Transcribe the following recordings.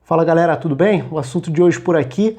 Fala galera, tudo bem? O assunto de hoje por aqui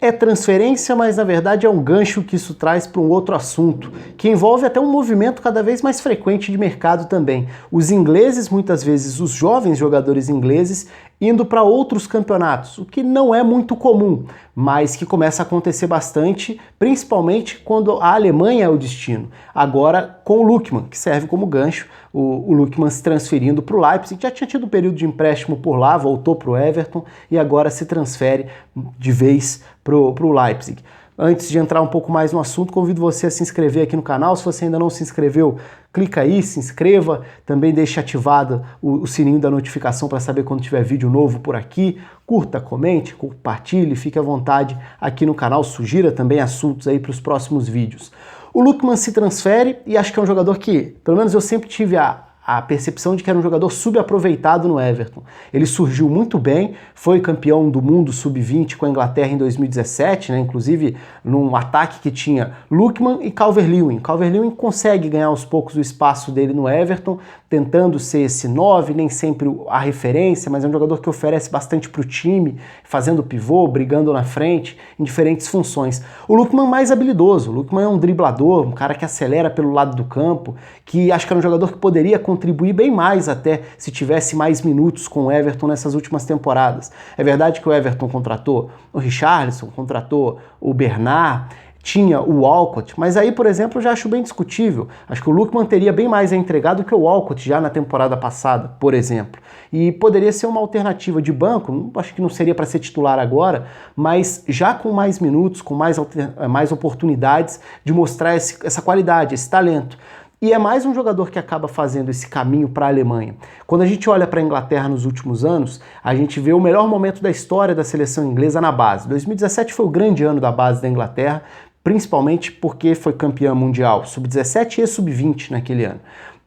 é transferência, mas na verdade é um gancho que isso traz para um outro assunto, que envolve até um movimento cada vez mais frequente de mercado também. Os ingleses, muitas vezes os jovens jogadores ingleses, indo para outros campeonatos, o que não é muito comum, mas que começa a acontecer bastante, principalmente quando a Alemanha é o destino. Agora com o Lookman, que serve como gancho, o Lookman se transferindo para o Leipzig, já tinha tido um período de empréstimo por lá, voltou para o Everton e agora se transfere de vez para o Leipzig. Antes de entrar um pouco mais no assunto, convido você a se inscrever aqui no canal. Se você ainda não se inscreveu, clica aí, se inscreva. Também deixe ativado o sininho da notificação para saber quando tiver vídeo novo por aqui. Curta, comente, compartilhe, fique à vontade aqui no canal. Sugira também assuntos aí para os próximos vídeos. O Lookman se transfere e acho que é um jogador que, pelo menos eu sempre tive a percepção de que era um jogador subaproveitado no Everton. Ele surgiu muito bem, foi campeão do mundo sub-20 com a Inglaterra em 2017, né? Inclusive num ataque que tinha Lookman e Calvert-Lewin. Calvert-Lewin consegue ganhar aos poucos o espaço dele no Everton, tentando ser esse 9, nem sempre a referência, mas é um jogador que oferece bastante para o time, fazendo pivô, brigando na frente, em diferentes funções. O Lookman mais habilidoso, o Lookman é um driblador, um cara que acelera pelo lado do campo, que acho que era um jogador que poderia contribuir bem mais até se tivesse mais minutos com o Everton nessas últimas temporadas. É verdade que o Everton contratou o Richarlison, contratou o Bernard, tinha o Walcott, mas aí, por exemplo, eu já acho bem discutível. Acho que o Lookman teria bem mais a entregar do que o Walcott já na temporada passada, por exemplo. E poderia ser uma alternativa de banco, acho que não seria para ser titular agora, mas já com mais minutos, com mais oportunidades de mostrar essa qualidade, esse talento. E é mais um jogador que acaba fazendo esse caminho para a Alemanha. Quando a gente olha para a Inglaterra nos últimos anos, a gente vê o melhor momento da história da seleção inglesa na base. 2017 foi o grande ano da base da Inglaterra, principalmente porque foi campeã mundial, sub-17 e sub-20 naquele ano.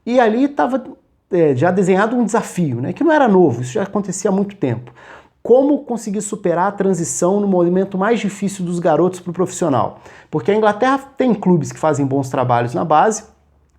E ali estava já desenhado um desafio, né, que não era novo, isso já acontecia há muito tempo. Como conseguir superar a transição no momento mais difícil dos garotos para o profissional? Porque a Inglaterra tem clubes que fazem bons trabalhos na base,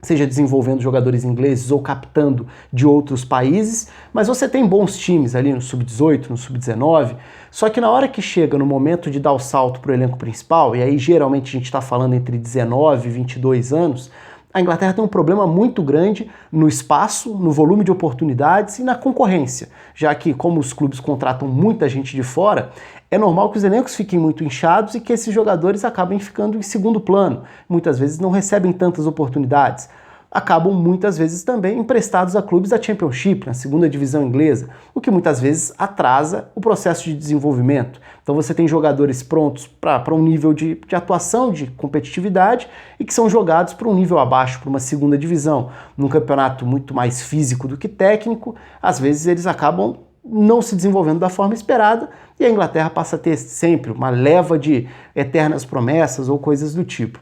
seja desenvolvendo jogadores ingleses ou captando de outros países, mas você tem bons times ali no sub-18, no sub-19, só que na hora que chega no momento de dar o salto para o elenco principal, e aí geralmente a gente está falando entre 19 e 22 anos, a Inglaterra tem um problema muito grande no espaço, no volume de oportunidades e na concorrência, já que como os clubes contratam muita gente de fora, é normal que os elencos fiquem muito inchados e que esses jogadores acabem ficando em segundo plano. Muitas vezes não recebem tantas oportunidades. Acabam muitas vezes também emprestados a clubes da Championship, na segunda divisão inglesa, o que muitas vezes atrasa o processo de desenvolvimento. Então você tem jogadores prontos para um nível de atuação, de competitividade, e que são jogados para um nível abaixo, para uma segunda divisão. Num campeonato muito mais físico do que técnico, às vezes eles acabam não se desenvolvendo da forma esperada, e a Inglaterra passa a ter sempre uma leva de eternas promessas ou coisas do tipo.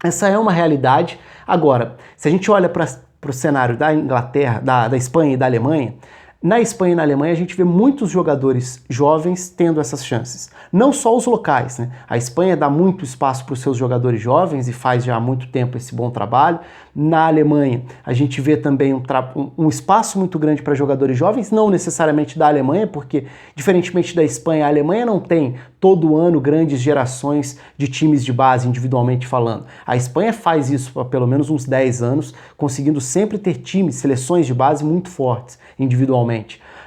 Essa é uma realidade. Agora, se a gente olha para o cenário da Inglaterra, da Espanha e da Alemanha, na Espanha e na Alemanha a gente vê muitos jogadores jovens tendo essas chances. Não só os locais, né? A Espanha dá muito espaço para os seus jogadores jovens e faz já há muito tempo esse bom trabalho. Na Alemanha a gente vê também um espaço muito grande para jogadores jovens, não necessariamente da Alemanha, porque diferentemente da Espanha, a Alemanha não tem todo ano grandes gerações de times de base individualmente falando. A Espanha faz isso há pelo menos uns 10 anos, conseguindo sempre ter times, seleções de base muito fortes individualmente.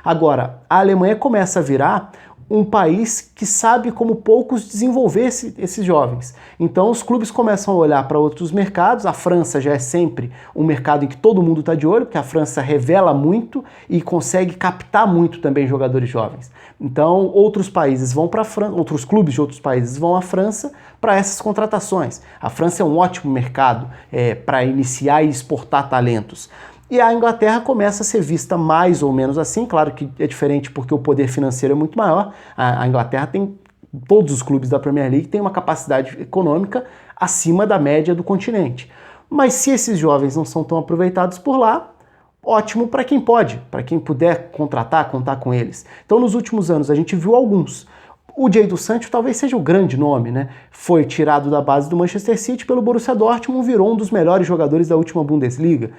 Agora, a Alemanha começa a virar um país que sabe como poucos desenvolver esses jovens. Então os clubes começam a olhar para outros mercados. A França já é sempre um mercado em que todo mundo está de olho, porque a França revela muito e consegue captar muito também jogadores jovens. Então outros países vão para a França, outros clubes de outros países vão à França para essas contratações. A França é um ótimo mercado para iniciar e exportar talentos. E a Inglaterra começa a ser vista mais ou menos assim, claro que é diferente porque o poder financeiro é muito maior. A Inglaterra tem, todos os clubes da Premier League têm uma capacidade econômica acima da média do continente. Mas se esses jovens não são tão aproveitados por lá, ótimo para quem pode, para quem puder contratar, contar com eles. Então nos últimos anos a gente viu alguns. O Jadon Sancho talvez seja o grande nome, né? Foi tirado da base do Manchester City pelo Borussia Dortmund, virou um dos melhores jogadores da última Bundesliga.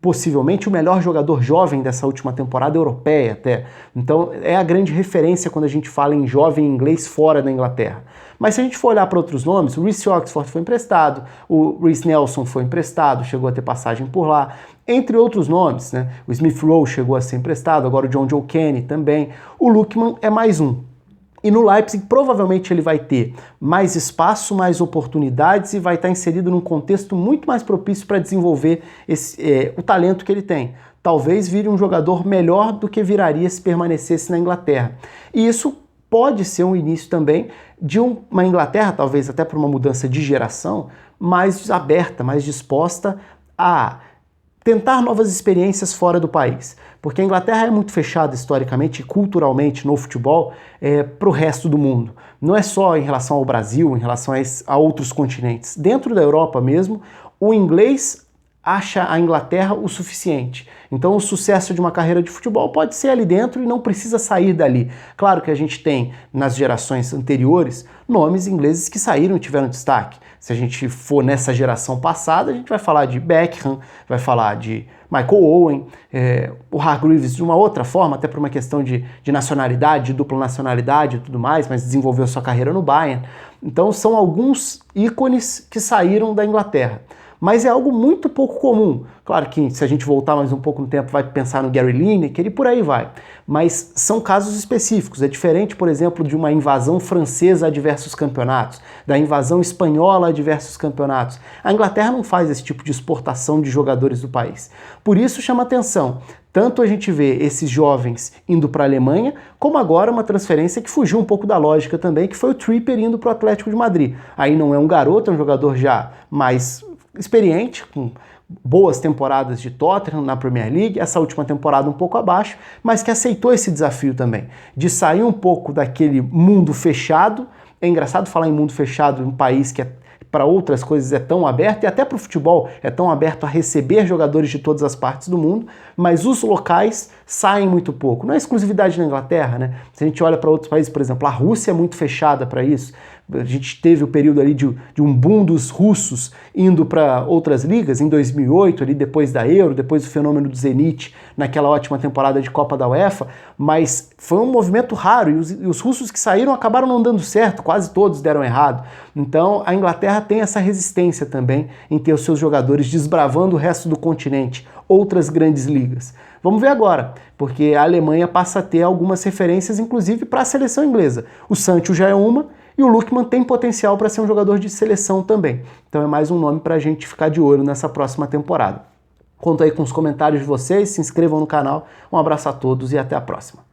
possivelmente o melhor jogador jovem dessa última temporada europeia até. Então é a grande referência quando a gente fala em jovem inglês fora da Inglaterra. Mas se a gente for olhar para outros nomes, o Reece Oxford foi emprestado, o Reece Nelson foi emprestado, chegou a ter passagem por lá, entre outros nomes, né? O Smith Rowe chegou a ser emprestado, agora o John Joe Kenny também. O Lookman é mais um. E no Leipzig, provavelmente ele vai ter mais espaço, mais oportunidades e vai estar inserido num contexto muito mais propício para desenvolver o talento que ele tem. Talvez vire um jogador melhor do que viraria se permanecesse na Inglaterra. E isso pode ser um início também de uma Inglaterra, talvez até por uma mudança de geração, mais aberta, mais disposta a tentar novas experiências fora do país. Porque a Inglaterra é muito fechada historicamente e culturalmente no futebol para o resto do mundo. Não é só em relação ao Brasil, em relação a outros continentes. Dentro da Europa mesmo, o inglês acha a Inglaterra o suficiente. Então o sucesso de uma carreira de futebol pode ser ali dentro e não precisa sair dali. Claro que a gente tem, nas gerações anteriores, nomes ingleses que saíram e tiveram destaque. Se a gente for nessa geração passada, a gente vai falar de Beckham, vai falar de Michael Owen, o Hargreaves de uma outra forma, até por uma questão de nacionalidade, de dupla nacionalidade e tudo mais, mas desenvolveu sua carreira no Bayern. Então são alguns ícones que saíram da Inglaterra. Mas é algo muito pouco comum. Claro que se a gente voltar mais um pouco no tempo, vai pensar no Gary Lineker e por aí vai. Mas são casos específicos. É diferente, por exemplo, de uma invasão francesa a diversos campeonatos, da invasão espanhola a diversos campeonatos. A Inglaterra não faz esse tipo de exportação de jogadores do país. Por isso chama atenção. Tanto a gente vê esses jovens indo para a Alemanha, como agora uma transferência que fugiu um pouco da lógica também, que foi o Trippier indo para o Atlético de Madrid. Aí não é um garoto, é um jogador já mais experiente, com boas temporadas de Tottenham na Premier League, essa última temporada um pouco abaixo, mas que aceitou esse desafio também, de sair um pouco daquele mundo fechado. É engraçado falar em mundo fechado em um país que para outras coisas é tão aberto, e até para o futebol é tão aberto a receber jogadores de todas as partes do mundo, mas os locais saem muito pouco. Não é exclusividade na Inglaterra, né? Se a gente olha para outros países, por exemplo, a Rússia é muito fechada para isso. A gente teve o período ali de um boom dos russos indo para outras ligas, em 2008, ali depois da Euro, depois do fenômeno do Zenit, naquela ótima temporada de Copa da UEFA, mas foi um movimento raro e os russos que saíram acabaram não dando certo, quase todos deram errado. Então a Inglaterra tem essa resistência também em ter os seus jogadores desbravando o resto do continente, outras grandes ligas. Vamos ver agora, porque a Alemanha passa a ter algumas referências, inclusive para a seleção inglesa. O Sancho já é uma, e o Lookman tem potencial para ser um jogador de seleção também. Então é mais um nome para a gente ficar de olho nessa próxima temporada. Conto aí com os comentários de vocês, se inscrevam no canal. Um abraço a todos e até a próxima.